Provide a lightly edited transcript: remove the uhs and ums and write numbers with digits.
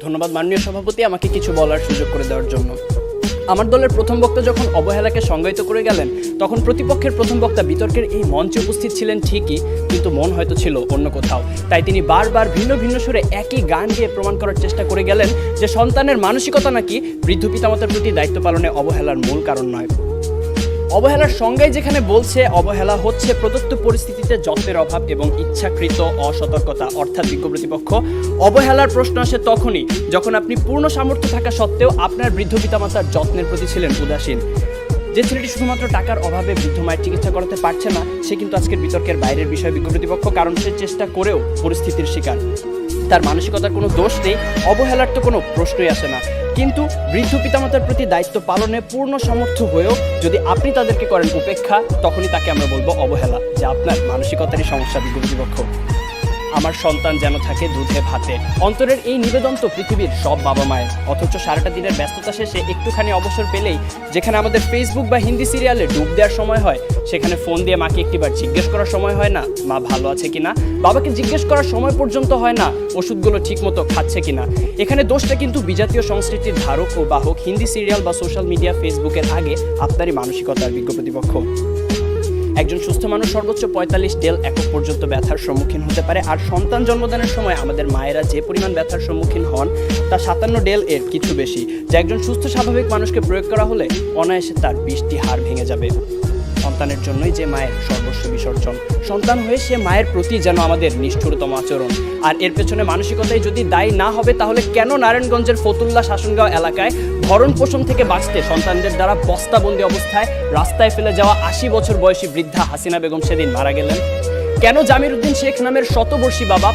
ধন্যবাদ মাননীয় সভাপতি আমাকে কিছু বলার সুযোগ করে দেওয়ার জন্য। আমার দলের প্রথম বক্তা যখন অবহেলাকে সংজ্ঞায়িত করে গেলেন, তখন প্রতিপক্ষের প্রথম বক্তা বিতর্কের এই মঞ্চে উপস্থিত ছিলেন ঠিকই, কিন্তু মন হয়তো ছিল অন্য কোথাও। তাই তিনি বারবার ভিন্ন ভিন্ন সুরে একই গান গেয়ে প্রমাণ করার চেষ্টা করে গেলেন যে সন্তানের মানসিকতা নাকি বৃদ্ধ পিতামাতার প্রতি দায়িত্ব পালনে অবহেলার মূল কারণ নয়। অবহেলার সংজ্ঞায় যেখানে বলছে অবহেলা হচ্ছে প্রদত্ত পরিস্থিতিতে যত্নের অভাব এবং ইচ্ছাকৃত অসতর্কতা, অর্থাৎ বিজ্ঞ প্রতিপক্ষ, অবহেলার প্রশ্ন আসে তখনই যখন আপনি পূর্ণ সামর্থ্য থাকা সত্ত্বেও আপনার বৃদ্ধ পিতামাতার যত্নের প্রতি ছিলেন উদাসীন। যে ছেলেটি শুধুমাত্র টাকার অভাবে বৃদ্ধ মায়ের চিকিৎসা করাতে পারছে না, সে কিন্তু আজকের বিতর্কের বাইরের বিষয় বিজ্ঞ প্রতিপক্ষ, কারণ সে চেষ্টা করেও পরিস্থিতির শিকার। তার মানসিকতার কোনো দোষ নেই, অবহেলার তো কোনো প্রশ্নই আসে না। কিন্তু বৃদ্ধ পিতামাতার প্রতি দায়িত্ব পালনে পূর্ণ সামর্থ্য হয়েও যদি আপনি তাদেরকে করেন উপেক্ষা, তখনই তাকে আমরা বলবো অবহেলা, যে আপনার মানসিকতারই সমস্যা বিজ্ঞ প্রতিপক্ষ। আমার সন্তান যেন থাকে দুধে ভাতে, অন্তরের এই নিবেদন তো পৃথিবীর সব বাবা মায়ের। অথচ সারাটা দিনের ব্যস্ততা শেষে একটুখানি অবসর পেলেই যেখানে আমাদের ফেসবুক বা হিন্দি সিরিয়ালে ডুব দেওয়ার সময় হয়, সেখানে ফোন দিয়ে মাকে একটিবার জিজ্ঞেস করার সময় হয় না মা ভালো আছে কিনা, বাবাকে জিজ্ঞেস করার সময় পর্যন্ত হয় না ওষুধগুলো ঠিকমতো খাচ্ছে কিনা। এখানে দোষটা কিন্তু বিজাতীয় সংস্কৃতির ধারক ও বাহক হিন্দি সিরিয়াল বা সোশ্যাল মিডিয়া, ফেসবুকের আগে আপনারই মানসিকতার বিজ্ঞ প্রতিপক্ষ। একজন সুস্থ মানুষ সর্বোচ্চ ৪৫ ডেল একক পর্যন্ত ব্যথার সম্মুখীন হতে পারে, আর সন্তান জন্মদানের সময় আমাদের মায়েরা যে পরিমাণ ব্যথার সম্মুখীন হন তা ৫৭ ডেল এর কিছু বেশি, যা একজন সুস্থ স্বাভাবিক মানুষকে প্রয়োগ করা হলে অনায়াসে তার ২০টি হাড় ভেঙে যাবে। সন্তানের জন্যই যে মায়ের সর্বস্ব বিসর্জন, সন্তান হয়ে সে মায়ের প্রতি যেন আমাদের নিষ্ঠুরতম আচরণ। আর এর পেছনে মানসিকতায় যদি দায়ী না হবে, তাহলে কেন নারায়ণগঞ্জের ফতুল্লা শাসনগাঁও এলাকায় ভরণ পোষণ থেকে বাঁচতে সন্তানদের দ্বারা বস্তাবন্দি অবস্থায় রাস্তায় ফেলে যাওয়া ৮০ বছর বয়সী বৃদ্ধা হাসিনা বেগম সেদিন মারা গেলেন? কেন জামির উদ্দিন শেখ নামের শতবর্ষী বাবা